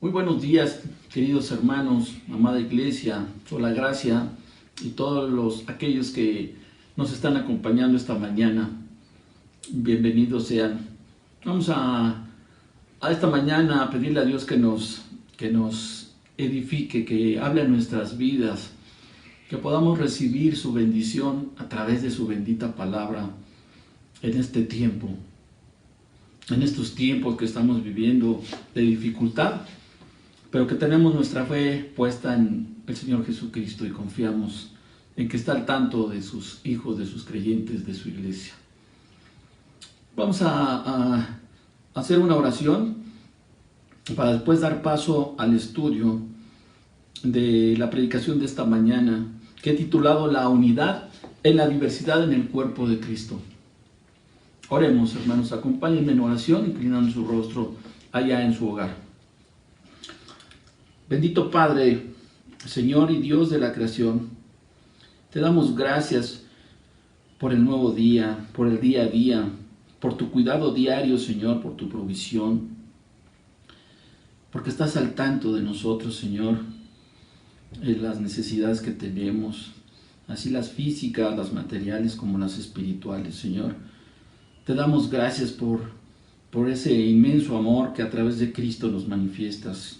Muy buenos días, queridos hermanos, amada iglesia, sola gracia y todos aquellos que nos están acompañando esta mañana. Bienvenidos sean. Vamos a esta mañana a pedirle a Dios que nos edifique, que hable a nuestras vidas, que podamos recibir su bendición a través de su bendita palabra en este tiempo, en estos tiempos que estamos viviendo de dificultad, pero que tenemos nuestra fe puesta en el Señor Jesucristo y confiamos en que está al tanto de sus hijos, de sus creyentes, de su iglesia. Vamos a hacer una oración para después dar paso al estudio de la predicación de esta mañana, que he titulado La unidad en la diversidad en el cuerpo de Cristo. Oremos, hermanos, acompáñenme en oración, inclinando su rostro allá en su hogar. Bendito Padre, Señor y Dios de la creación, te damos gracias por el nuevo día, por el día a día, por tu cuidado diario, Señor, por tu provisión, porque estás al tanto de nosotros, Señor, en las necesidades que tenemos, así las físicas, las materiales como las espirituales, Señor. Te damos gracias por ese inmenso amor que a través de Cristo nos manifiestas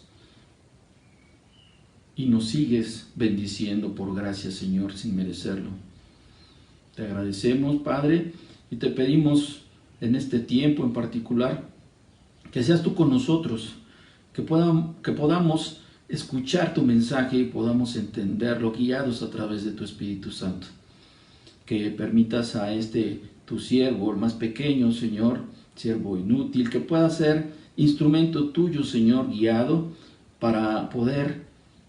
y nos sigues bendiciendo por gracia, Señor, sin merecerlo. Te agradecemos, Padre, y te pedimos en este tiempo en particular que seas tú con nosotros, que podamos escuchar tu mensaje y podamos entenderlo guiados a través de tu Espíritu Santo. Que permitas a tu siervo, el más pequeño, Señor, siervo inútil, que pueda ser instrumento tuyo, Señor, guiado para poder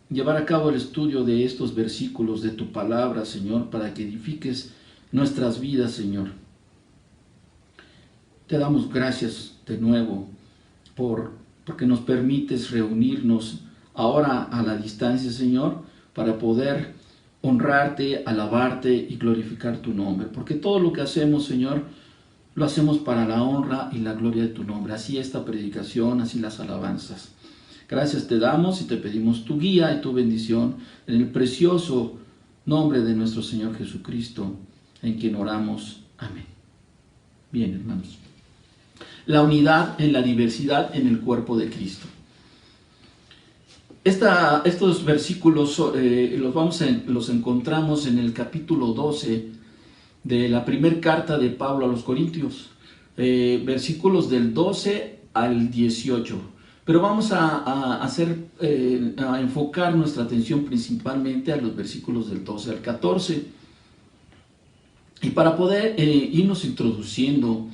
llevar a cabo el estudio de estos versículos de tu palabra, Señor, para que edifiques nuestras vidas, Señor. Te damos gracias de nuevo porque nos permites reunirnos ahora a la distancia, Señor, para poder honrarte, alabarte y glorificar tu nombre. Porque todo lo que hacemos, Señor, lo hacemos para la honra y la gloria de tu nombre. Así esta predicación, así las alabanzas. Gracias te damos y te pedimos tu guía y tu bendición en el precioso nombre de nuestro Señor Jesucristo, en quien oramos. Amén. Bien, hermanos. La unidad en la diversidad en el cuerpo de Cristo. Estos versículos los encontramos en el capítulo 12 de la primera carta de Pablo a los Corintios, versículos del 12 al 18. Pero vamos a enfocar nuestra atención principalmente a los versículos del 12 al 14. Y para poder irnos introduciendo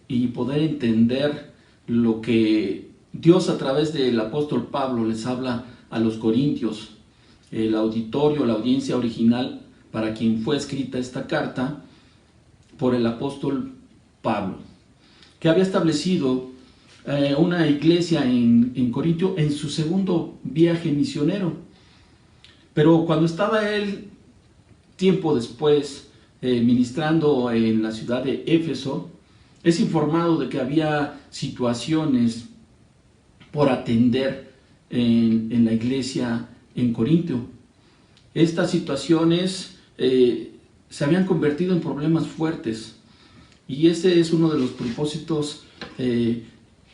y poder entender lo que Dios a través del apóstol Pablo les habla a los corintios, el auditorio, la audiencia original para quien fue escrita esta carta por el apóstol Pablo, que había establecido una iglesia en Corintio en su segundo viaje misionero. Pero cuando estaba él, tiempo después, ministrando en la ciudad de Éfeso, es informado de que había situaciones por atender en la iglesia en Corintio. Estas situaciones se habían convertido en problemas fuertes, y ese es uno de los propósitos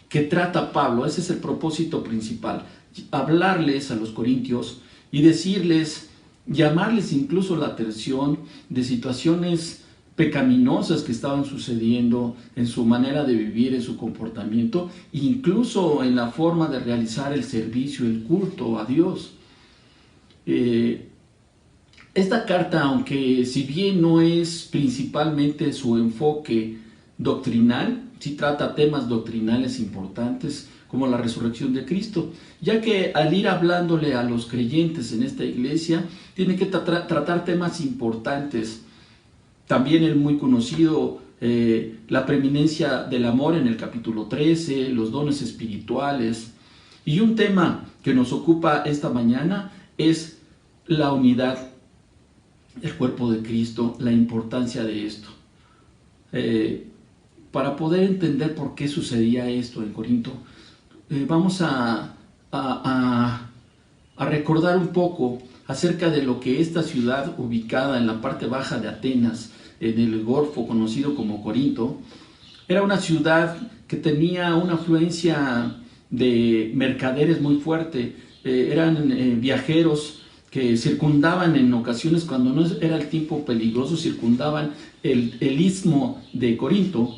que trata Pablo. Ese es el propósito principal: hablarles a los corintios y decirles, llamarles incluso la atención de situaciones pecaminosas que estaban sucediendo en su manera de vivir, en su comportamiento, incluso en la forma de realizar el servicio, el culto a Dios. Esta carta, aunque si bien no es principalmente su enfoque doctrinal, sí trata temas doctrinales importantes como la resurrección de Cristo, ya que al ir hablándole a los creyentes en esta iglesia, tiene que tratar temas importantes. También el muy conocido, la preeminencia del amor en el capítulo 13, los dones espirituales. Y un tema que nos ocupa esta mañana es la unidad del cuerpo de Cristo, la importancia de esto. Para poder entender por qué sucedía esto en Corinto, vamos a a, a recordar un poco acerca de lo que esta ciudad ubicada en la parte baja de Atenas, en el Golfo conocido como Corinto, era una ciudad que tenía una afluencia de mercaderes muy fuerte. Eran viajeros que circundaban en ocasiones, cuando no era el tiempo peligroso, circundaban el istmo de Corinto,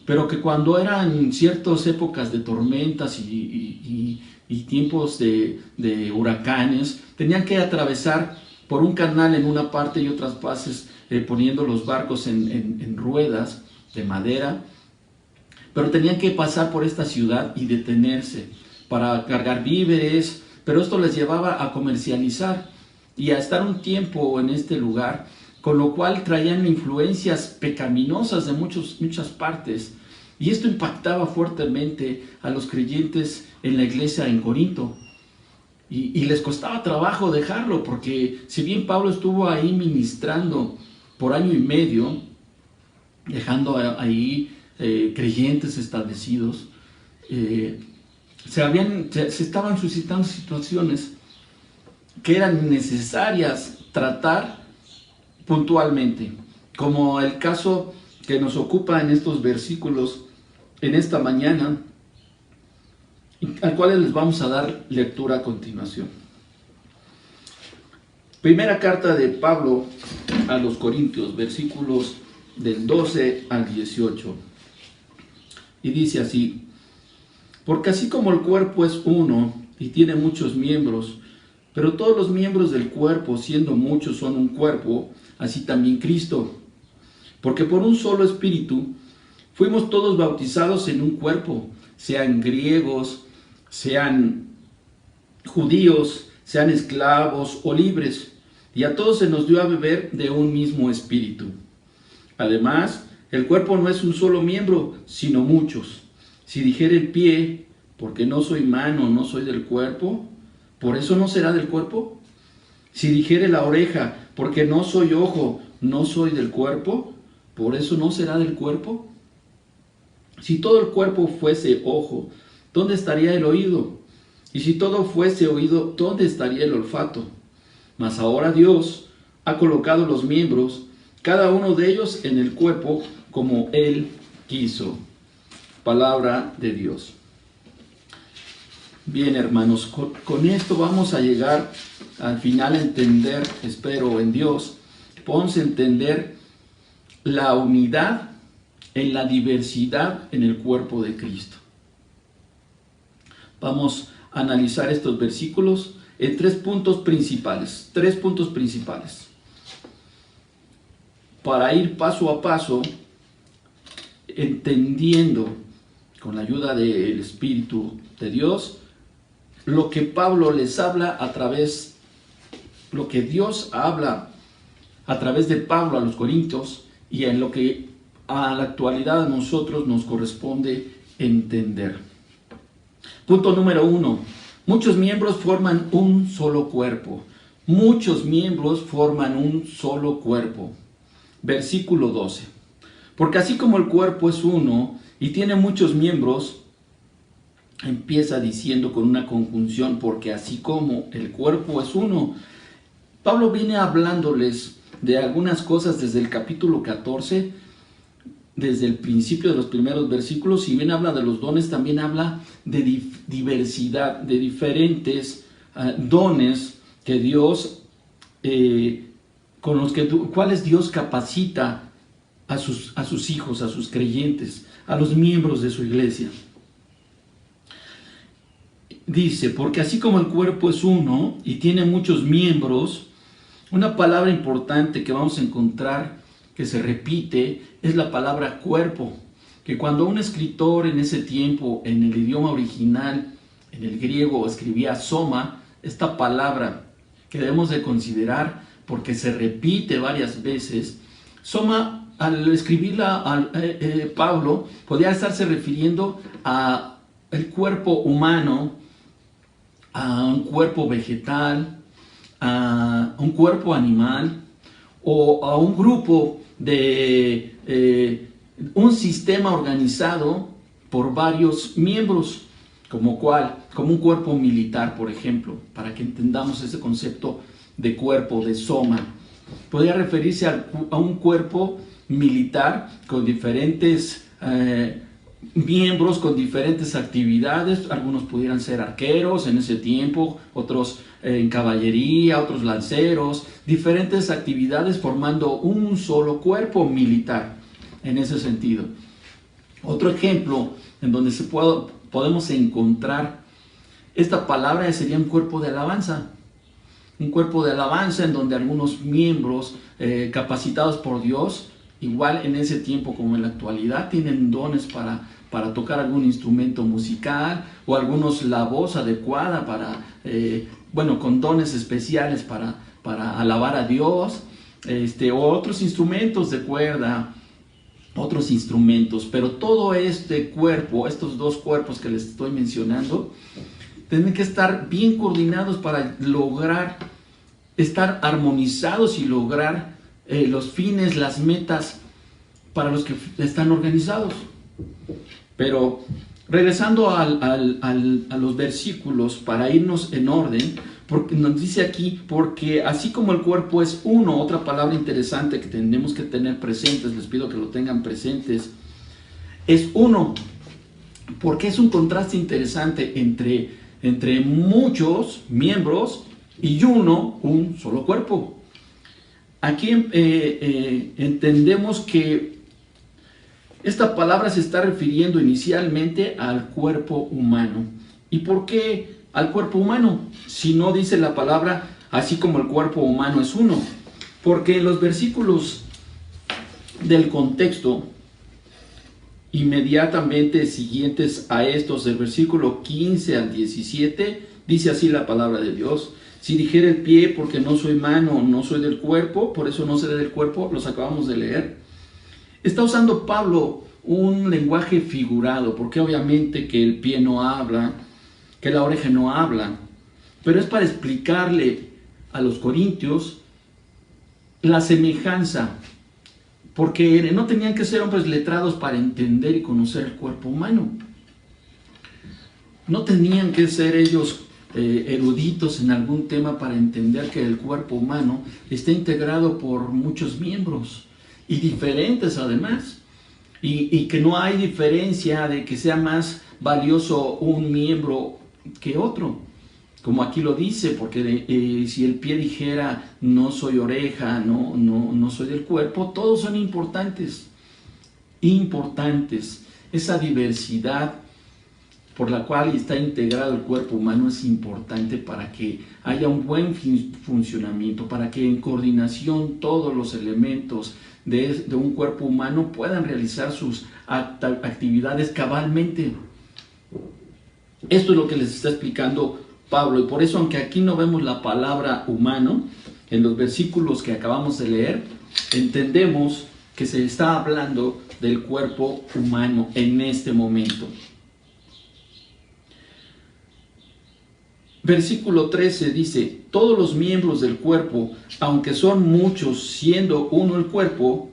pero que cuando eran ciertas épocas de tormentas y tiempos de huracanes, tenían que atravesar por un canal en una parte y otras partes, poniendo los barcos en ruedas de madera, pero tenían que pasar por esta ciudad y detenerse para cargar víveres, pero esto les llevaba a comercializar y a estar un tiempo en este lugar, con lo cual traían influencias pecaminosas de muchas partes, y esto impactaba fuertemente a los creyentes en la iglesia en Corinto, y les costaba trabajo dejarlo, porque si bien Pablo estuvo ahí ministrando por año y medio, dejando ahí creyentes establecidos, se estaban suscitando situaciones que eran necesarias tratar puntualmente, como el caso que nos ocupa en estos versículos en esta mañana, al cual les vamos a dar lectura a continuación. Primera carta de Pablo a los Corintios, versículos del 12 al 18. Y dice así: porque así como el cuerpo es uno y tiene muchos miembros, pero todos los miembros del cuerpo, siendo muchos, son un cuerpo, así también Cristo. Porque por un solo espíritu fuimos todos bautizados en un cuerpo, sean griegos, sean judíos, sean esclavos o libres, y a todos se nos dio a beber de un mismo espíritu. Además, el cuerpo no es un solo miembro, sino muchos. Si dijere el pie, porque no soy mano, no soy del cuerpo, ¿por eso no será del cuerpo? Si dijere la oreja, porque no soy ojo, no soy del cuerpo, ¿por eso no será del cuerpo? Si todo el cuerpo fuese ojo, ¿dónde estaría el oído? Y si todo fuese oído, ¿dónde estaría el olfato? Mas ahora Dios ha colocado los miembros, cada uno de ellos en el cuerpo, como Él quiso. Palabra de Dios. Bien, hermanos, con esto vamos a llegar al final a entender, espero en Dios, podemos entender la unidad en la diversidad en el cuerpo de Cristo. Vamos a analizar estos versículos en tres puntos principales, para ir paso a paso entendiendo con la ayuda del Espíritu de Dios lo que Pablo les habla lo que Dios habla a través de Pablo a los Corintios, y en lo que a la actualidad a nosotros nos corresponde entender. Punto número 1. Muchos miembros forman un solo cuerpo. Muchos miembros forman un solo cuerpo. Versículo 12. Porque así como el cuerpo es uno y tiene muchos miembros, empieza diciendo con una conjunción, porque así como el cuerpo es uno. Pablo viene hablándoles de algunas cosas desde el capítulo 14, desde el principio de los primeros versículos. Si bien habla de los dones, también habla de diversidad, de diferentes dones que Dios, con los cuales Dios capacita a sus hijos, a sus creyentes, a los miembros de su iglesia. Dice, porque así como el cuerpo es uno y tiene muchos miembros, una palabra importante que vamos a encontrar que se repite es la palabra cuerpo, que cuando un escritor en ese tiempo, en el idioma original, en el griego, escribía soma, esta palabra que debemos de considerar porque se repite varias veces, soma, al escribirla Pablo, podía estarse refiriendo a el cuerpo humano, a un cuerpo vegetal, a un cuerpo animal, o a un grupo de un sistema organizado por varios miembros, ¿Como cuál? Como un cuerpo militar, por ejemplo, para que entendamos ese concepto de cuerpo, de soma. Podría referirse a un cuerpo militar con diferentes miembros, con diferentes actividades. Algunos pudieran ser arqueros en ese tiempo, otros en caballería, otros lanceros, diferentes actividades formando un solo cuerpo militar en ese sentido. Otro ejemplo en donde podemos encontrar esta palabra sería un cuerpo de alabanza. Un cuerpo de alabanza en donde algunos miembros capacitados por Dios, igual en ese tiempo como en la actualidad, tienen dones para tocar algún instrumento musical, o algunos la voz adecuada con dones especiales para alabar a Dios, o otros instrumentos de cuerda, otros instrumentos. Pero todo este cuerpo, estos dos cuerpos que les estoy mencionando, tienen que estar bien coordinados para lograr estar armonizados y lograr los fines, las metas para los que están organizados. Pero regresando a los versículos, para irnos en orden, porque nos dice aquí, porque así como el cuerpo es uno, otra palabra interesante que tenemos que tener presentes, les pido que lo tengan presentes, es uno, porque es un contraste interesante entre muchos miembros y un solo cuerpo. Aquí entendemos que esta palabra se está refiriendo inicialmente al cuerpo humano. ¿Y por qué al cuerpo humano? Si no dice la palabra, así como el cuerpo humano es uno. Porque en los versículos del contexto inmediatamente siguientes a estos, del versículo 15 al 17, dice así la palabra de Dios: si dijera el pie, porque no soy mano, no soy del cuerpo, por eso no seré del cuerpo, los acabamos de leer. Está usando Pablo un lenguaje figurado, porque obviamente que el pie no habla, que la oreja no habla, pero es para explicarle a los corintios la semejanza, porque no tenían que ser hombres letrados para entender y conocer el cuerpo humano. No tenían que ser ellos eruditos en algún tema para entender que el cuerpo humano está integrado por muchos miembros, y diferentes además, y que no hay diferencia de que sea más valioso un miembro que otro, como aquí lo dice, porque si el pie dijera no soy oreja, no soy del cuerpo, todos son importantes. Esa diversidad por la cual está integrado el cuerpo humano es importante para que haya un buen funcionamiento, para que en coordinación todos los elementos de un cuerpo humano puedan realizar sus actividades cabalmente. Esto es lo que les está explicando Pablo, y por eso, aunque aquí no vemos la palabra humano en los versículos que acabamos de leer, entendemos que se está hablando del cuerpo humano en este momento. Versículo 13 dice: todos los miembros del cuerpo, aunque son muchos, siendo uno el cuerpo,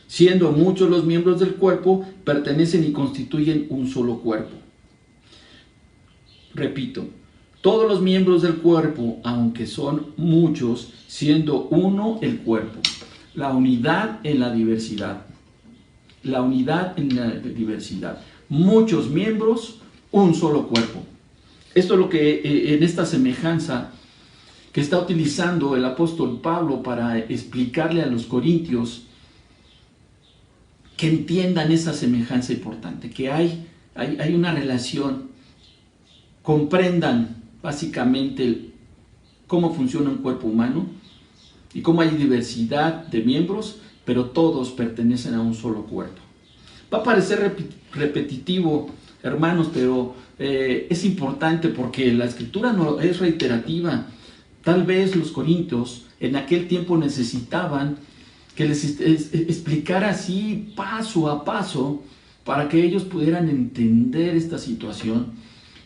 siendo muchos los miembros del cuerpo, pertenecen y constituyen un solo cuerpo. Repito, todos los miembros del cuerpo, aunque son muchos, siendo uno el cuerpo. La unidad en la diversidad. La unidad en la diversidad. Muchos miembros, un solo cuerpo. Esto es lo que en esta semejanza que está utilizando el apóstol Pablo para explicarle a los corintios, que entiendan esa semejanza importante, que hay una relación, comprendan básicamente cómo funciona un cuerpo humano y cómo hay diversidad de miembros, pero todos pertenecen a un solo cuerpo. Va a parecer repetitivo, hermanos, pero es importante porque la escritura no es reiterativa. Tal vez los corintios en aquel tiempo necesitaban que les explicara así paso a paso para que ellos pudieran entender esta situación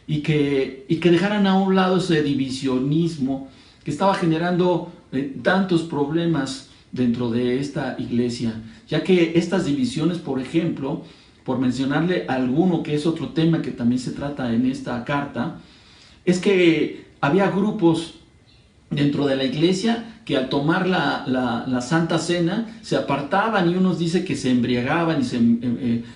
y que dejaran a un lado ese divisionismo que estaba generando tantos problemas dentro de esta iglesia, ya que estas divisiones, por ejemplo, por mencionarle alguno, que es otro tema que también se trata en esta carta, es que había grupos dentro de la iglesia que al tomar la Santa Cena se apartaban, y unos dicen que se embriagaban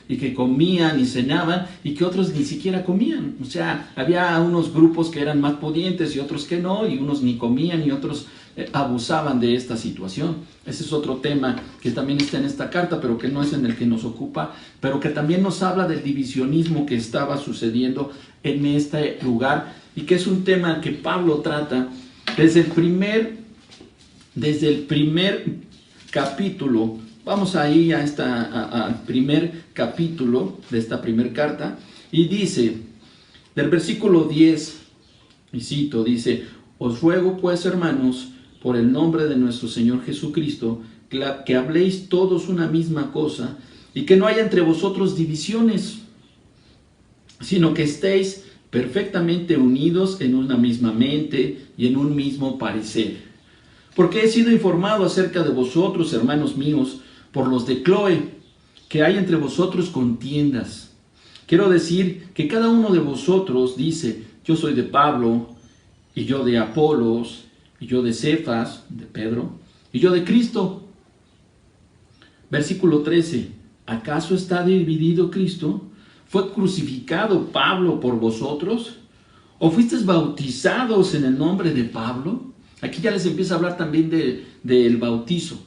y que comían y cenaban, y que otros ni siquiera comían. O sea, había unos grupos que eran más pudientes y otros que no, y unos ni comían y otros abusaban de esta situación. Ese es otro tema que también está en esta carta, pero que no es en el que nos ocupa, pero que también nos habla del divisionismo que estaba sucediendo en este lugar, y que es un tema que Pablo trata desde el primer capítulo. Vamos ahí al primer capítulo de esta primera carta, y dice, del versículo 10, y cito, dice: os ruego pues, hermanos, por el nombre de nuestro Señor Jesucristo, que habléis todos una misma cosa, y que no haya entre vosotros divisiones, sino que estéis perfectamente unidos en una misma mente y en un mismo parecer. Porque he sido informado acerca de vosotros, hermanos míos, por los de Cloe, que hay entre vosotros contiendas. Quiero decir que cada uno de vosotros dice: yo soy de Pablo, y yo de Apolos, y yo de Cefas, de Pedro, y yo de Cristo. Versículo 13. ¿Acaso está dividido Cristo? ¿Fue crucificado Pablo por vosotros? ¿O fuisteis bautizados en el nombre de Pablo? Aquí ya les empieza a hablar también del bautizo,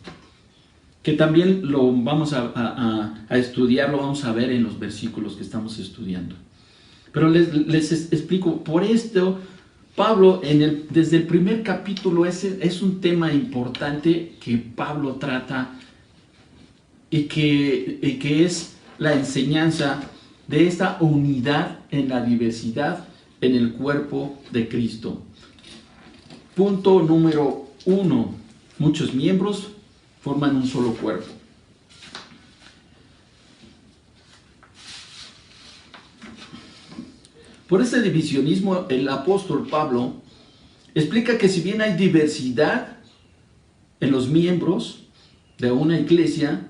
que también lo vamos a estudiar, lo vamos a ver en los versículos que estamos estudiando. Pero les explico, por esto Pablo desde el primer capítulo es un tema importante que Pablo trata, y que es la enseñanza de esta unidad en la diversidad en el cuerpo de Cristo. Punto número 1. Muchos miembros forman un solo cuerpo. Por este divisionismo, el apóstol Pablo explica que si bien hay diversidad en los miembros de una iglesia,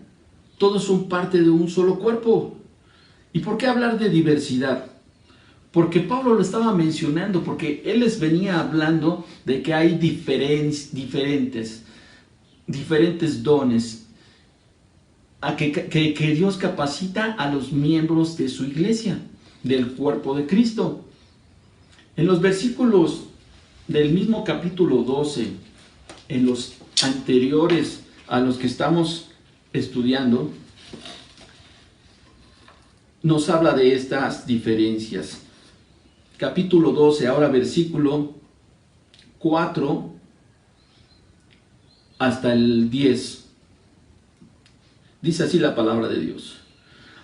todos son parte de un solo cuerpo. ¿Y por qué hablar de diversidad? Porque Pablo lo estaba mencionando, porque él les venía hablando de que hay diferentes dones que Dios capacita a los miembros de su iglesia, del cuerpo de Cristo. En los versículos del mismo capítulo 12, en los anteriores a los que estamos estudiando, nos habla de estas diferencias. Capítulo 12, ahora versículo 4 hasta el 10. Dice así la palabra de Dios.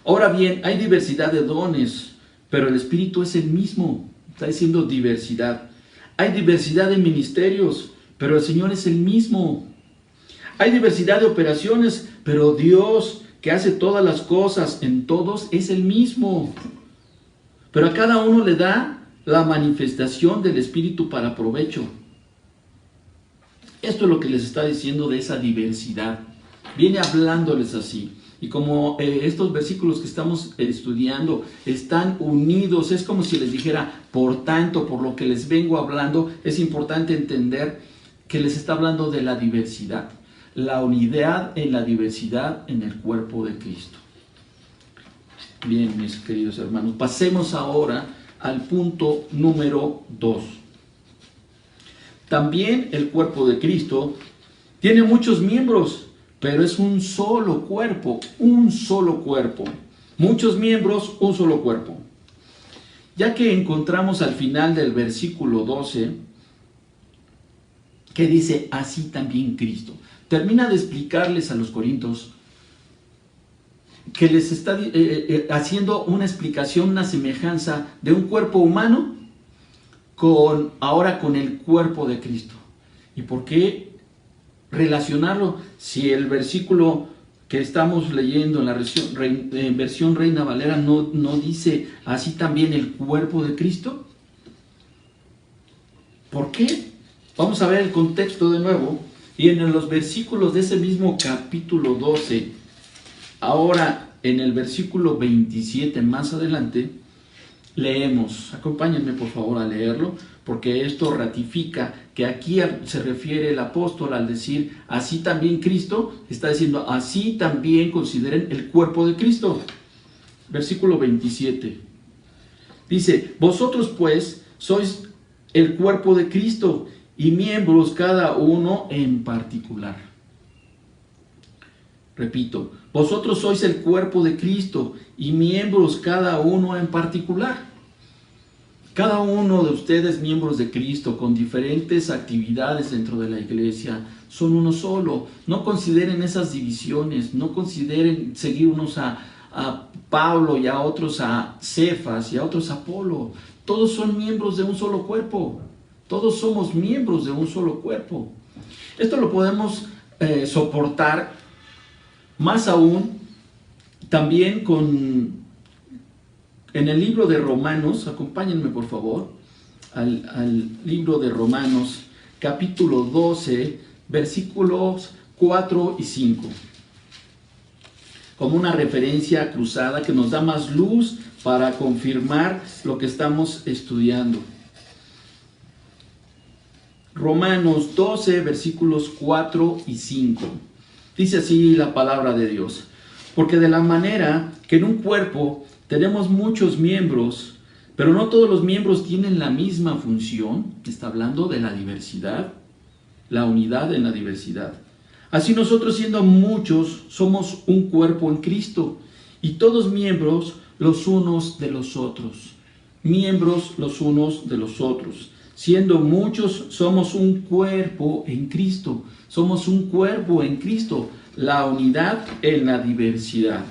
Ahora bien, hay diversidad de dones, pero el Espíritu es el mismo. Está diciendo diversidad. Hay diversidad de ministerios, pero el Señor es el mismo. Hay diversidad de operaciones, pero Dios, que hace todas las cosas en todos, es el mismo. Pero a cada uno le da la manifestación del Espíritu para provecho. Esto es lo que les está diciendo de esa diversidad. Viene hablándoles así. Y como estos versículos que estamos estudiando están unidos, es como si les dijera: por tanto, por lo que les vengo hablando, es importante entender que les está hablando de la diversidad. La unidad en la diversidad en el cuerpo de Cristo. Bien, mis queridos hermanos, pasemos ahora al punto número 2. También el cuerpo de Cristo tiene muchos miembros, pero es un solo cuerpo, un solo cuerpo. Muchos miembros, un solo cuerpo. Ya que encontramos al final del versículo 12, que dice: así también Cristo. Termina de explicarles a los corintios que les está haciendo una explicación, una semejanza de un cuerpo humano ahora con el cuerpo de Cristo. ¿Y por qué relacionarlo? Si el versículo que estamos leyendo en la versión Reina Valera no dice así también el cuerpo de Cristo. ¿Por qué? Vamos a ver el contexto de nuevo. Y en los versículos de ese mismo capítulo 12, ahora en el versículo 27 más adelante, leemos, acompáñenme por favor a leerlo, porque esto ratifica que aquí se refiere el apóstol al decir, así también Cristo, está diciendo, así también consideren el cuerpo de Cristo. Versículo 27. Dice, vosotros pues sois el cuerpo de Cristo y miembros cada uno en particular. Repito, vosotros sois el cuerpo de Cristo y miembros cada uno en particular. Cada uno de ustedes, miembros de Cristo, con diferentes actividades dentro de la iglesia, son uno solo. No consideren esas divisiones, no consideren seguir unos a Pablo y a otros a Cefas y a otros a Apolo. Todos son miembros de un solo cuerpo. Todos somos miembros de un solo cuerpo. Esto lo podemos soportar más aún también en el libro de Romanos. Acompáñenme por favor al libro de Romanos, capítulo 12, versículos 4 y 5. Como una referencia cruzada que nos da más luz para confirmar lo que estamos estudiando. Romanos 12, versículos 4 y 5. Dice así la palabra de Dios. Porque de la manera que en un cuerpo tenemos muchos miembros, pero no todos los miembros tienen la misma función, está hablando de la diversidad, la unidad en la diversidad. Así nosotros, siendo muchos, somos un cuerpo en Cristo, y todos miembros los unos de los otros. Miembros los unos de los otros. Siendo muchos, somos un cuerpo en Cristo. Somos un cuerpo en Cristo. La unidad en la diversidad.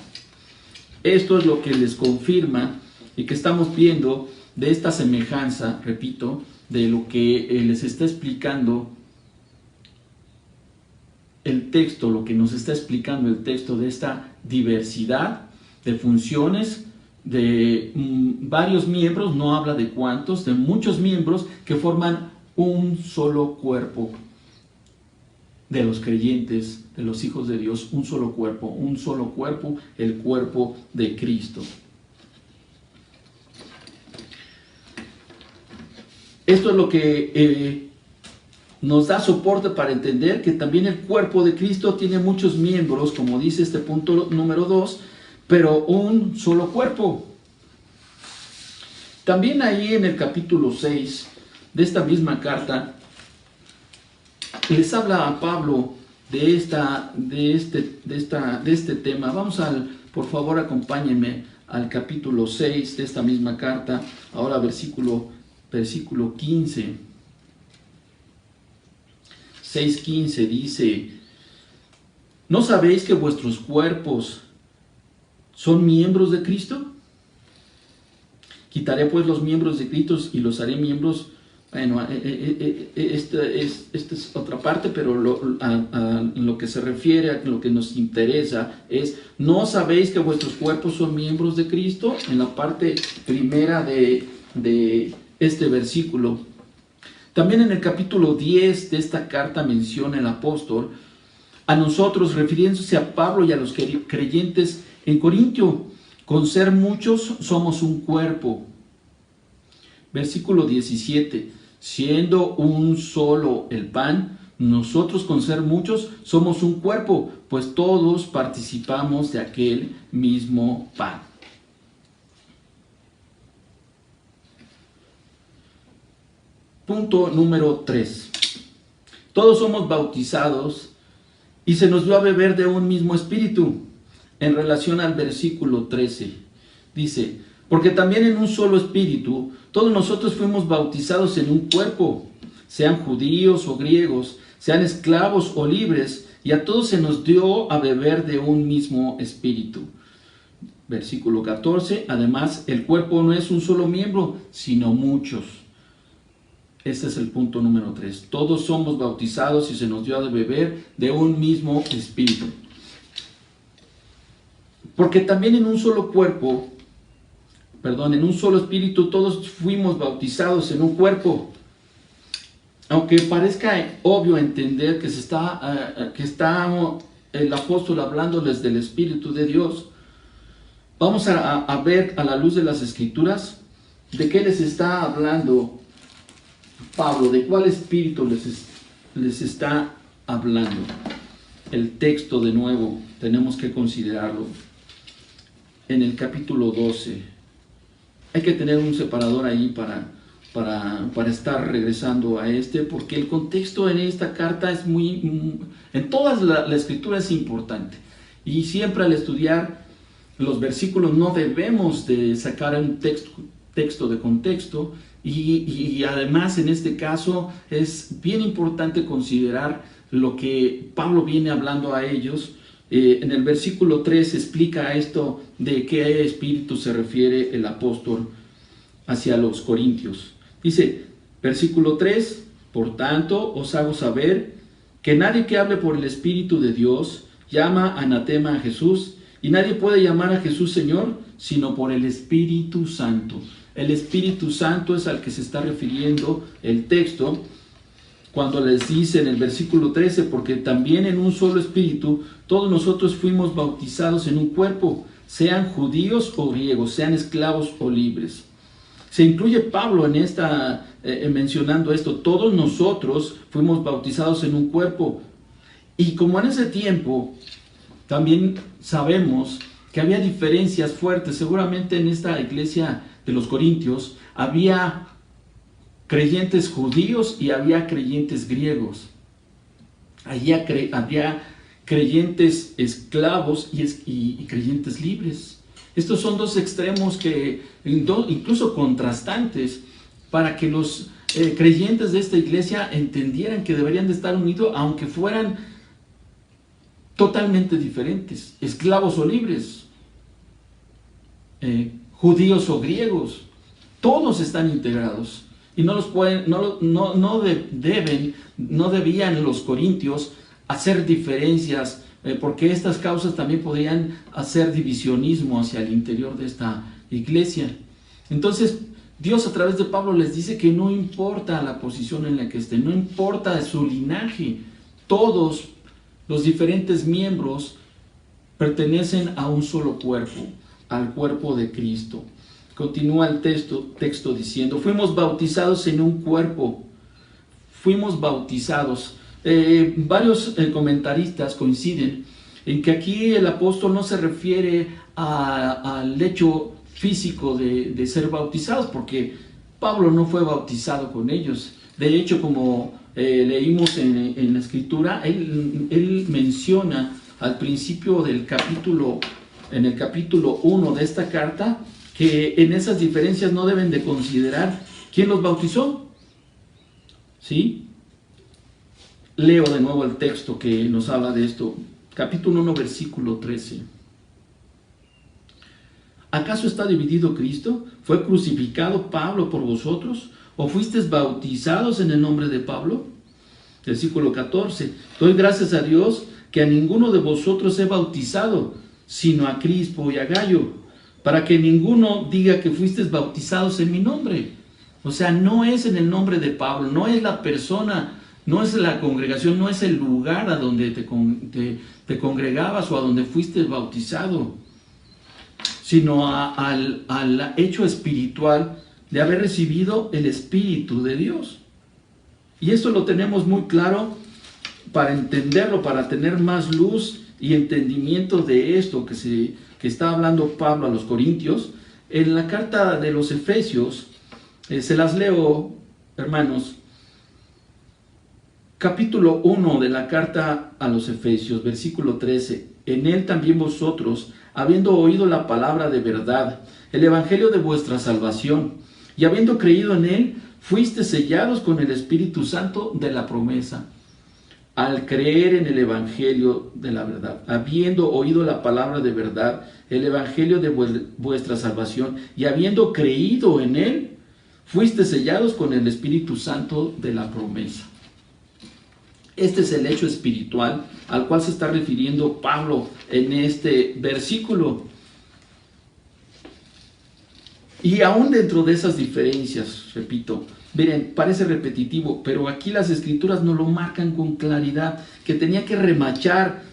Esto es lo que les confirma y que estamos viendo de esta semejanza, repito, de lo que les está explicando el texto, lo que nos está explicando el texto de esta diversidad de funciones, de varios miembros, no habla de cuántos, de muchos miembros que forman un solo cuerpo. De los creyentes, de los hijos de Dios, un solo cuerpo, el cuerpo de Cristo. Esto es lo que nos da soporte para entender que también el cuerpo de Cristo tiene muchos miembros, como dice este punto número 2, pero un solo cuerpo. También ahí en el capítulo 6 de esta misma carta, les habla a Pablo de este tema. Vamos por favor, acompáñenme al capítulo 6 de esta misma carta, ahora versículo 15. 6:15 dice, ¿no sabéis que vuestros cuerpos son miembros de Cristo? Quitaré pues los miembros de Cristo y los haré miembros. Bueno, esta es otra parte, pero lo que se refiere a lo que nos interesa es, ¿no sabéis que vuestros cuerpos son miembros de Cristo? En la parte primera de este versículo. También en el capítulo 10 de esta carta menciona el apóstol a nosotros, refiriéndose a Pablo y a los creyentes en Corintio, con ser muchos somos un cuerpo. Versículo 17, siendo un solo el pan, nosotros con ser muchos somos un cuerpo, pues todos participamos de aquel mismo pan. Punto número 3. Todos somos bautizados y se nos dio a beber de un mismo espíritu. En relación al versículo 13, dice, porque también en un solo espíritu todos nosotros fuimos bautizados en un cuerpo, sean judíos o griegos, sean esclavos o libres, y a todos se nos dio a beber de un mismo espíritu. Versículo 14, además el cuerpo no es un solo miembro, sino muchos. Este es el punto número 3. Todos somos bautizados y se nos dio a beber de un mismo espíritu. Porque también en un solo en un solo espíritu, todos fuimos bautizados en un cuerpo. Aunque parezca obvio entender que está el apóstol hablándoles del Espíritu de Dios, Vamos a ver a la luz de las Escrituras de qué les está hablando Pablo, de cuál espíritu les está hablando. El texto, de nuevo, tenemos que considerarlo. En el capítulo 12. Hay que tener un separador ahí para estar regresando a porque el contexto en esta carta es en todas la escritura es importante. Y siempre al estudiar los versículos no debemos de sacar un texto de contexto. Y además en este caso es bien importante considerar lo que Pablo viene hablando a ellos. En el versículo 3 explica esto de qué espíritu se refiere el apóstol hacia los corintios. Dice, versículo 3, por tanto os hago saber que nadie que hable por el Espíritu de Dios llama anatema a Jesús, y nadie puede llamar a Jesús Señor sino por el Espíritu Santo. El Espíritu Santo es al que se está refiriendo el texto cuando les dice en el versículo 13, porque también en un solo Espíritu todos nosotros fuimos bautizados en un cuerpo, sean judíos o griegos, sean esclavos o libres. Se incluye Pablo en mencionando esto, todos nosotros fuimos bautizados en un cuerpo. Y como en ese tiempo también sabemos que había diferencias fuertes, seguramente en esta iglesia de los Corintios había creyentes judíos y había creyentes griegos. Había creyentes esclavos y creyentes libres. Estos son dos extremos que incluso contrastantes para que los creyentes de esta iglesia entendieran que deberían de estar unidos aunque fueran totalmente diferentes, esclavos o libres, judíos o griegos, todos están integrados y no debían los corintios hacer diferencias, porque estas causas también podrían hacer divisionismo hacia el interior de esta iglesia. Entonces Dios a través de Pablo les dice que no importa la posición en la que estén, no importa su linaje, todos los diferentes miembros pertenecen a un solo cuerpo, al cuerpo de Cristo. Continúa el texto diciendo, fuimos bautizados en un cuerpo, fuimos bautizados. Varios comentaristas coinciden en que aquí el apóstol no se refiere al hecho físico de ser bautizados, porque Pablo no fue bautizado con ellos. De hecho, como leímos en la escritura, él menciona al principio del capítulo, en el capítulo 1 de esta carta, que en esas diferencias no deben de considerar quién los bautizó. ¿Sí? Leo de nuevo el texto que nos habla de esto. Capítulo 1, versículo 13. ¿Acaso está dividido Cristo? ¿Fue crucificado Pablo por vosotros? ¿O fuisteis bautizados en el nombre de Pablo? Versículo 14. Doy gracias a Dios que a ninguno de vosotros he bautizado, sino a Crispo y a Gayo, para que ninguno diga que fuisteis bautizados en mi nombre. O sea, no es en el nombre de Pablo, no es la persona, no es la congregación, no es el lugar a donde te congregabas o a donde fuiste bautizado, sino al hecho espiritual de haber recibido el Espíritu de Dios. Y esto lo tenemos muy claro para entenderlo, para tener más luz y entendimiento de esto que está hablando Pablo a los Corintios. En la carta de los Efesios, se las leo, hermanos. Capítulo 1 de la carta a los Efesios, versículo 13. En él también vosotros, habiendo oído la palabra de verdad, el evangelio de vuestra salvación, y habiendo creído en él, fuiste sellados con el Espíritu Santo de la promesa. Al creer en el evangelio de la verdad, habiendo oído la palabra de verdad, el evangelio de vuestra salvación, y habiendo creído en él, fuiste sellados con el Espíritu Santo de la promesa. Este es el hecho espiritual al cual se está refiriendo Pablo en este versículo. Y aún dentro de esas diferencias, repito, miren, parece repetitivo, pero aquí las escrituras nos lo marcan con claridad, que tenía que remachar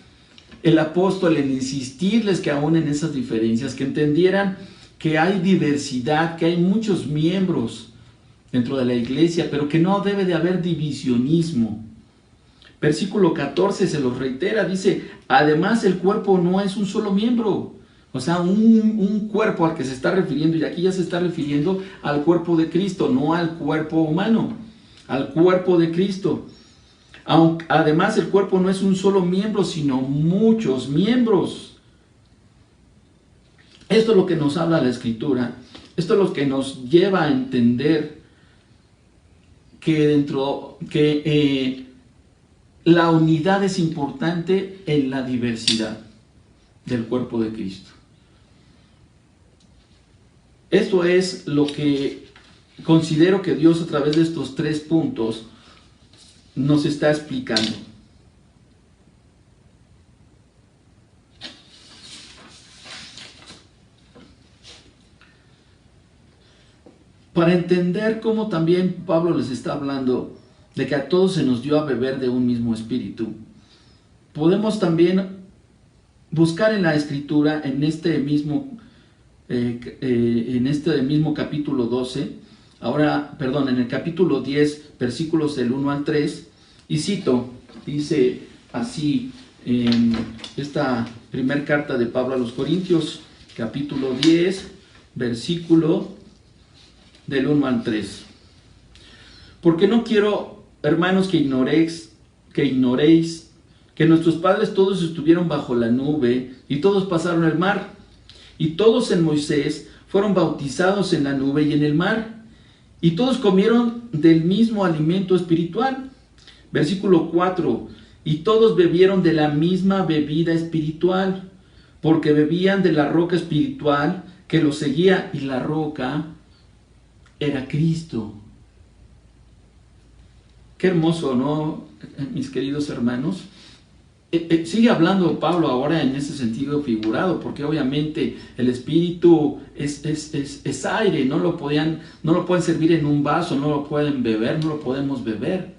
el apóstol en insistirles que aún en esas diferencias, que entendieran que hay diversidad, que hay muchos miembros dentro de la iglesia, pero que no debe de haber divisionismo. Versículo 14 se los reitera, dice, además el cuerpo no es un solo miembro. O sea, un cuerpo al que se está refiriendo, y aquí ya se está refiriendo al cuerpo de Cristo, no al cuerpo humano, al cuerpo de Cristo. Además, el cuerpo no es un solo miembro, sino muchos miembros. Esto es lo que nos habla la Escritura. Esto es lo que nos lleva a entender que la unidad es importante en la diversidad del cuerpo de Cristo. Esto es lo que considero que Dios a través de estos 3 puntos nos está explicando. Para entender cómo también Pablo les está hablando de que a todos se nos dio a beber de un mismo espíritu, podemos también buscar en la Escritura, en este mismo capítulo 12, en el capítulo 10, versículos del 1 al 3, y cito, dice así en esta primera carta de Pablo a los Corintios, capítulo 10, versículo del 1 al 3. Porque no quiero, hermanos, que ignoréis que nuestros padres todos estuvieron bajo la nube y todos pasaron el mar, y todos en Moisés fueron bautizados en la nube y en el mar, y todos comieron del mismo alimento espiritual. Versículo 4, y todos bebieron de la misma bebida espiritual, porque bebían de la roca espiritual que los seguía, y la roca era Cristo. Qué hermoso, ¿no, mis queridos hermanos? Sigue hablando Pablo ahora en ese sentido figurado, porque obviamente el espíritu es aire, no lo pueden servir en un vaso, no lo pueden beber, no lo podemos beber.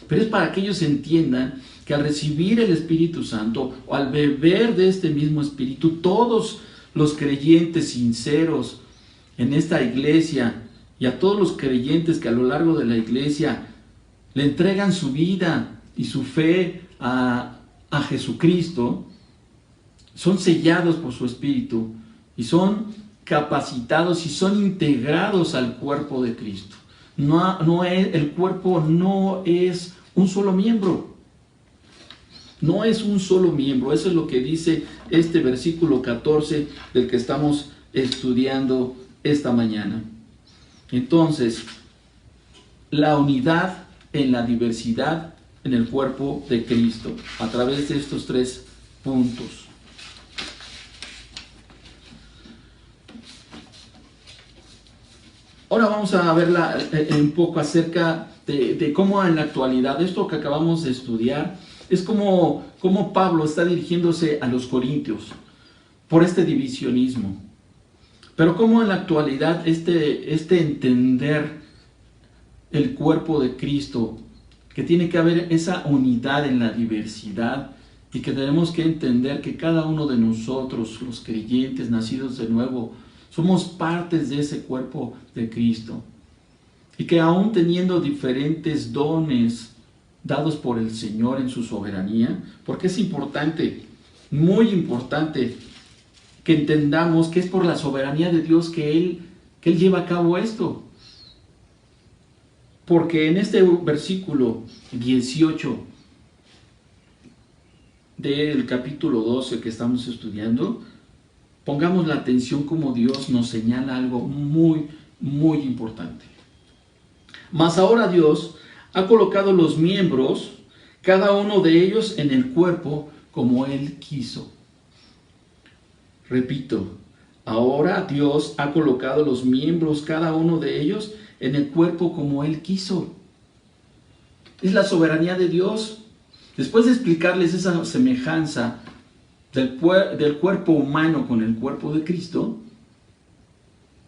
Pero es para que ellos entiendan que al recibir el Espíritu Santo o al beber de este mismo espíritu, todos los creyentes sinceros en esta iglesia y a todos los creyentes que a lo largo de la iglesia le entregan su vida y su fe a Jesucristo, son sellados por su Espíritu y son capacitados y son integrados al cuerpo de Cristo. El cuerpo no es un solo miembro. No es un solo miembro. Eso es lo que dice este versículo 14 del que estamos estudiando esta mañana. Entonces, la unidad en la diversidad en el cuerpo de Cristo, a través de estos 3 puntos. Ahora vamos a verla un poco acerca de cómo en la actualidad, esto que acabamos de estudiar, es como Pablo está dirigiéndose a los corintios por este divisionismo. Pero cómo en la actualidad este entender el cuerpo de Cristo, que tiene que haber esa unidad en la diversidad y que tenemos que entender que cada uno de nosotros, los creyentes nacidos de nuevo, somos partes de ese cuerpo de Cristo. Y que aún teniendo diferentes dones dados por el Señor en su soberanía, porque es importante, muy importante, que entendamos que es por la soberanía de Dios que Él lleva a cabo esto. Porque en este versículo 18 del capítulo 12 que estamos estudiando, pongamos la atención como Dios nos señala algo muy, muy importante. Mas ahora Dios ha colocado los miembros, cada uno de ellos en el cuerpo como Él quiso. Repito, ahora Dios ha colocado los miembros, cada uno de ellos, en el cuerpo como Él quiso. Es la soberanía de Dios. Después de explicarles esa semejanza del cuerpo humano con el cuerpo de Cristo,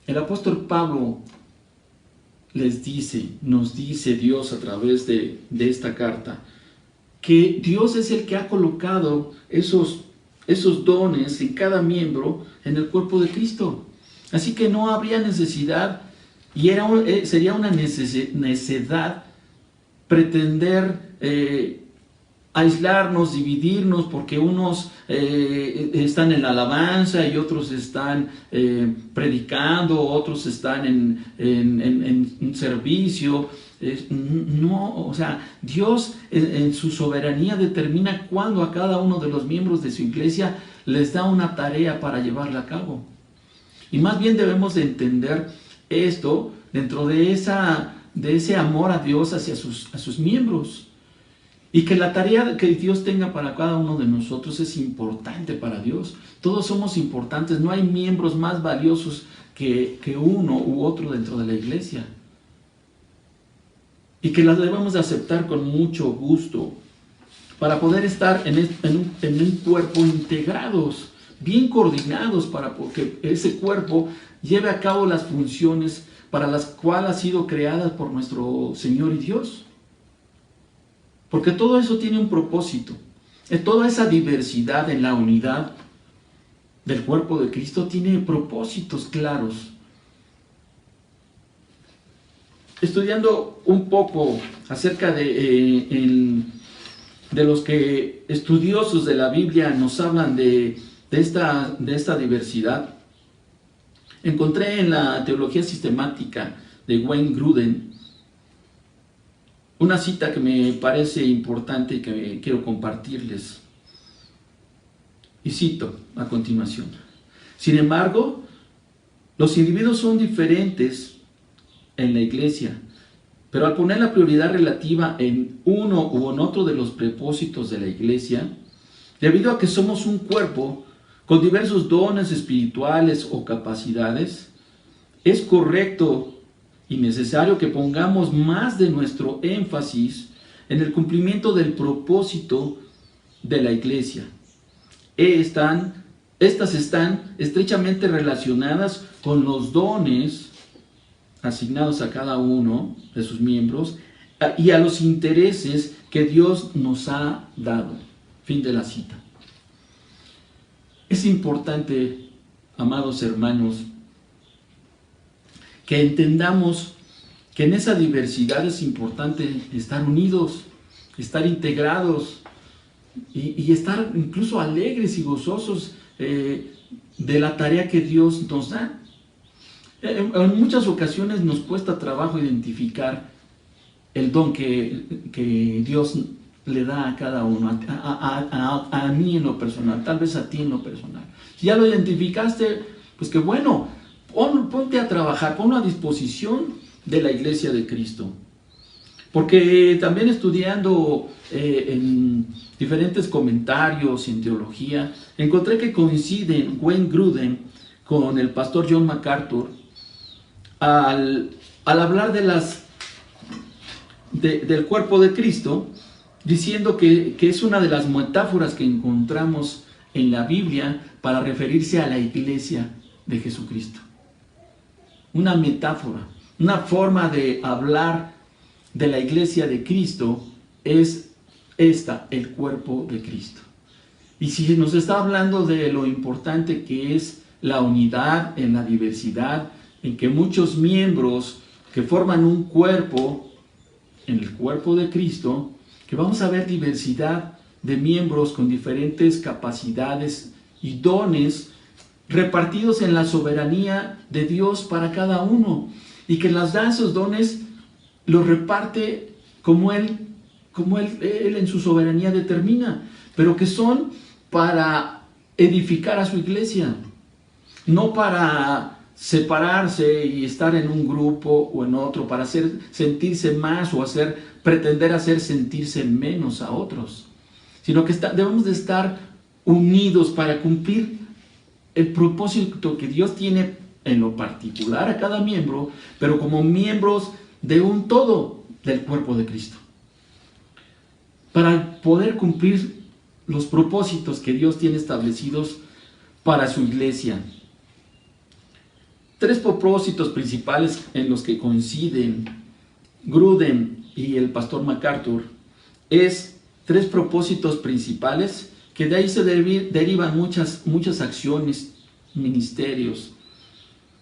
el apóstol Pablo nos dice Dios a través de esta carta, que Dios es el que ha colocado esos esos dones en cada miembro en el cuerpo de Cristo. Así que no habría necesidad, y sería una necedad pretender aislarnos, dividirnos, porque unos están en la alabanza y otros están predicando, otros están en un servicio. No, o sea, Dios en su soberanía determina cuándo a cada uno de los miembros de su iglesia les da una tarea para llevarla a cabo. Y más bien debemos de entender esto dentro de ese amor a Dios hacia sus miembros. Y que la tarea que Dios tenga para cada uno de nosotros es importante para Dios. Todos somos importantes, no hay miembros más valiosos que uno u otro dentro de la iglesia. Y que las debemos de aceptar con mucho gusto para poder estar en un cuerpo integrados, bien coordinados, para que ese cuerpo lleve a cabo las funciones para las cuales ha sido creada por nuestro Señor y Dios. Porque todo eso tiene un propósito. Toda esa diversidad en la unidad del cuerpo de Cristo tiene propósitos claros. Estudiando un poco acerca de los que estudiosos de la Biblia nos hablan de esta diversidad, encontré en la Teología Sistemática de Wayne Grudem una cita que me parece importante y que quiero compartirles. Y cito a continuación: sin embargo, los individuos son diferentes en la iglesia, pero al poner la prioridad relativa en uno u en otro de los propósitos de la iglesia, debido a que somos un cuerpo con diversos dones espirituales o capacidades, es correcto y necesario que pongamos más de nuestro énfasis en el cumplimiento del propósito de la iglesia. Estas están estrechamente relacionadas con los dones asignados a cada uno de sus miembros y a los intereses que Dios nos ha dado. Fin de la cita. Es importante, amados hermanos, que entendamos que en esa diversidad es importante estar unidos, estar integrados y estar incluso alegres y gozosos de la tarea que Dios nos da. En muchas ocasiones nos cuesta trabajo identificar el don que Dios le da a cada uno, a mí en lo personal, tal vez a ti en lo personal. Si ya lo identificaste, pues qué bueno, ponte a trabajar, ponlo a disposición de la iglesia de Cristo. Porque también estudiando en diferentes comentarios en teología, encontré que coinciden Wayne Grudem con el pastor John MacArthur al hablar del cuerpo de Cristo, diciendo que es una de las metáforas que encontramos en la Biblia para referirse a la iglesia de Jesucristo. Una metáfora, una forma de hablar de la iglesia de Cristo es el cuerpo de Cristo. Y si nos está hablando de lo importante que es la unidad en la diversidad, en que muchos miembros que forman un cuerpo, en el cuerpo de Cristo, que vamos a ver diversidad de miembros con diferentes capacidades y dones repartidos en la soberanía de Dios para cada uno, y que las da esos dones, los reparte como Él en su soberanía determina, pero que son para edificar a su iglesia, no para separarse y estar en un grupo o en otro, para sentirse más o pretender hacer sentirse menos a otros, sino que debemos de estar unidos para cumplir el propósito que Dios tiene en lo particular a cada miembro, pero como miembros de un todo del cuerpo de Cristo, para poder cumplir los propósitos que Dios tiene establecidos para su iglesia. 3 propósitos principales en los que coinciden Grudem y el pastor MacArthur es 3 propósitos principales que de ahí se derivan muchas acciones, ministerios,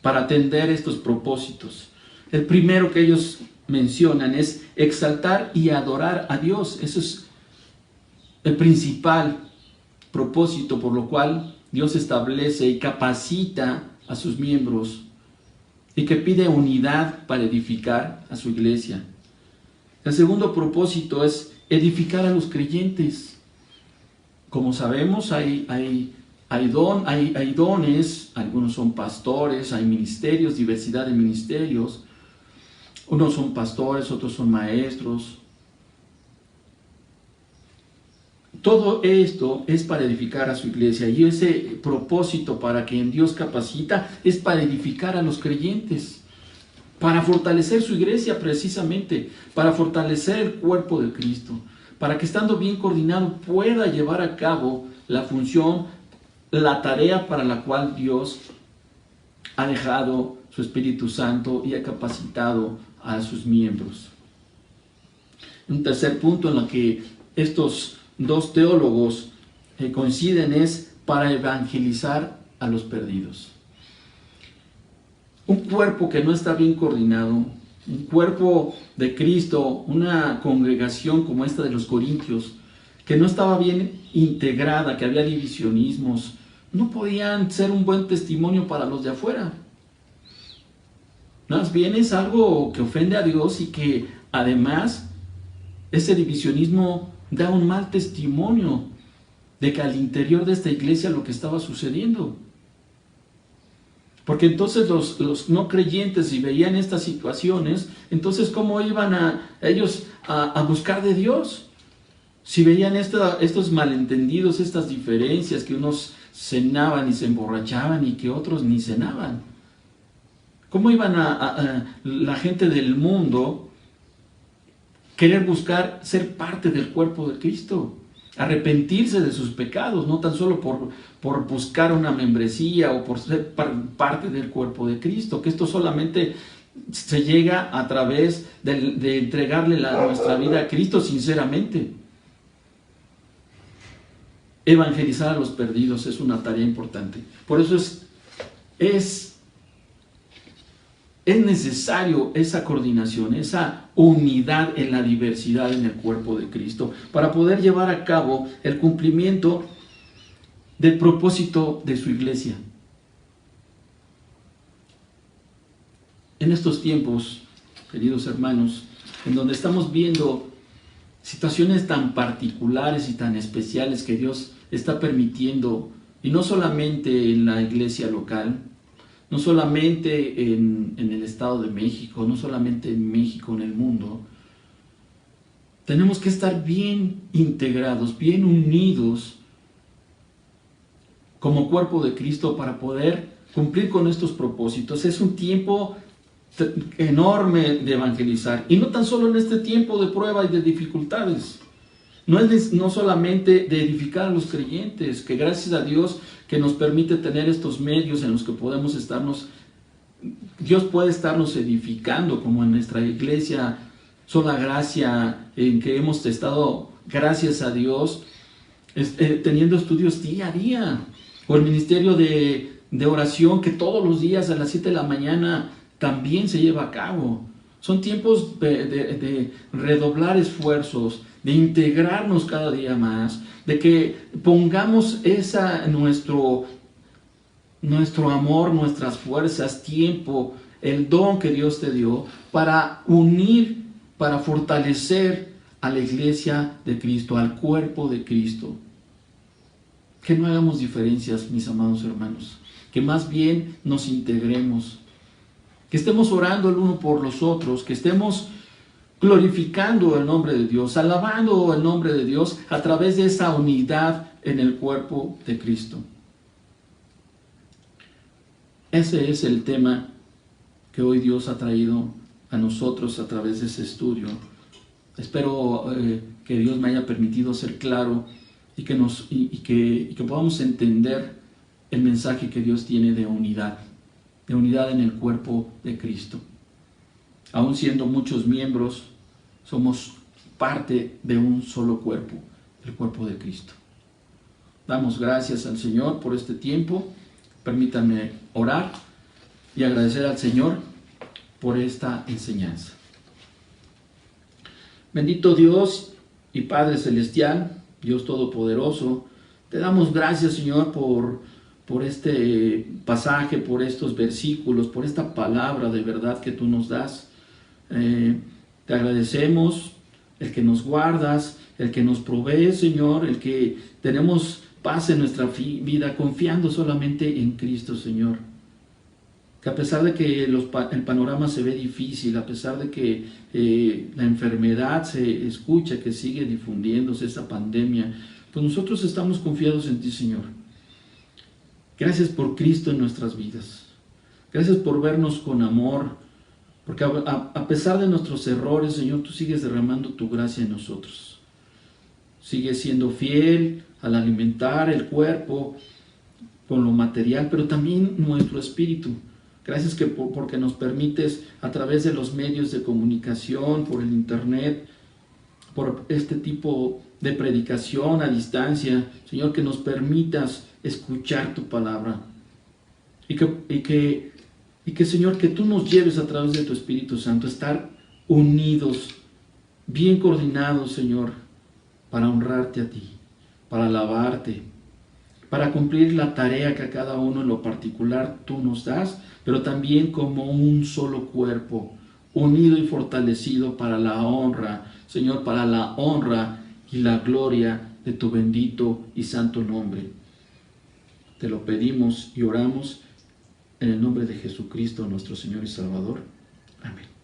para atender estos propósitos. El primero que ellos mencionan es exaltar y adorar a Dios. Eso es el principal propósito por lo cual Dios establece y capacita a sus miembros y que pide unidad para edificar a su iglesia. El segundo propósito es edificar a los creyentes. Como sabemos, hay dones, algunos son pastores, hay ministerios, diversidad de ministerios. Unos son pastores, otros son maestros. Todo esto es para edificar a su iglesia, y ese propósito para quien Dios capacita es para edificar a los creyentes, para fortalecer su iglesia precisamente, para fortalecer el cuerpo de Cristo, para que estando bien coordinado pueda llevar a cabo la función, la tarea para la cual Dios ha dejado su Espíritu Santo y ha capacitado a sus miembros. Un tercer punto en el que estos dos teólogos coinciden es para evangelizar a los perdidos. Un cuerpo que no está bien coordinado, un cuerpo de Cristo, una congregación como esta de los Corintios, que no estaba bien integrada, que había divisionismos, no podían ser un buen testimonio para los de afuera. Más bien es algo que ofende a Dios y que además ese divisionismo da un mal testimonio de que al interior de esta iglesia lo que estaba sucediendo. Porque entonces los no creyentes, si veían estas situaciones, entonces ¿cómo iban ellos a buscar de Dios? Si veían estos malentendidos, estas diferencias, que unos cenaban y se emborrachaban y que otros ni cenaban. ¿Cómo iban la gente del mundo querer buscar ser parte del cuerpo de Cristo? Arrepentirse de sus pecados, no tan solo por buscar una membresía o por ser parte del cuerpo de Cristo, que esto solamente se llega a través de entregarle nuestra vida a Cristo sinceramente. Evangelizar a los perdidos es una tarea importante. Por eso es necesario esa coordinación, esa unidad en la diversidad en el cuerpo de Cristo, para poder llevar a cabo el cumplimiento del propósito de su iglesia. En estos tiempos, queridos hermanos, en donde estamos viendo situaciones tan particulares y tan especiales que Dios está permitiendo, y no solamente en la iglesia local, no solamente en el Estado de México, no solamente en México, en el mundo, tenemos que estar bien integrados, bien unidos como cuerpo de Cristo para poder cumplir con estos propósitos. Es un tiempo enorme de evangelizar, y no tan solo en este tiempo de prueba y de dificultades. No solamente de edificar a los creyentes, que gracias a Dios que nos permite tener estos medios en los que podemos Dios puede estarnos edificando, como en nuestra iglesia Sola Gracia, en que hemos estado, gracias a Dios, teniendo estudios día a día, o el ministerio de oración que todos los días a las 7 de la mañana también se lleva a cabo. Son tiempos de redoblar esfuerzos, de integrarnos cada día más, de que pongamos nuestro amor, nuestras fuerzas, tiempo, el don que Dios te dio, para unir, para fortalecer a la iglesia de Cristo, al cuerpo de Cristo. Que no hagamos diferencias, mis amados hermanos, que más bien nos integremos, que estemos orando el uno por los otros, que estemos glorificando el nombre de Dios, alabando el nombre de Dios a través de esa unidad en el cuerpo de Cristo. Ese es el tema que hoy Dios ha traído a nosotros a través de ese estudio. Espero que Dios me haya permitido ser claro y que podamos entender el mensaje que Dios tiene de unidad en el cuerpo de Cristo. Aún siendo muchos miembros, somos parte de un solo cuerpo, el cuerpo de Cristo. Damos gracias al Señor por este tiempo. Permítanme orar y agradecer al Señor por esta enseñanza. Bendito Dios y Padre Celestial, Dios Todopoderoso, te damos gracias, Señor, por este pasaje, por estos versículos, por esta palabra de verdad que tú nos das. Te agradecemos el que nos guardas, el que nos provees, Señor, el que tenemos paz en nuestra vida confiando solamente en Cristo, Señor. Que a pesar de que el panorama se ve difícil, a pesar de que la enfermedad se escucha, que sigue difundiéndose esa pandemia, pues nosotros estamos confiados en ti, Señor. Gracias por Cristo en nuestras vidas. Gracias por vernos con amor, porque a pesar de nuestros errores, Señor, tú sigues derramando tu gracia en nosotros. Sigues siendo fiel al alimentar el cuerpo con lo material, pero también nuestro espíritu. Gracias porque nos permites a través de los medios de comunicación, por el internet, por este tipo de predicación a distancia, Señor, que nos permitas escuchar tu palabra. Y que Señor, que tú nos lleves a través de tu Espíritu Santo, estar unidos, bien coordinados, Señor, para honrarte a ti, para alabarte, para cumplir la tarea que a cada uno en lo particular tú nos das, pero también como un solo cuerpo, unido y fortalecido para la honra, Señor, para la honra y la gloria de tu bendito y santo nombre. Te lo pedimos y oramos en el nombre de Jesucristo, nuestro Señor y Salvador. Amén.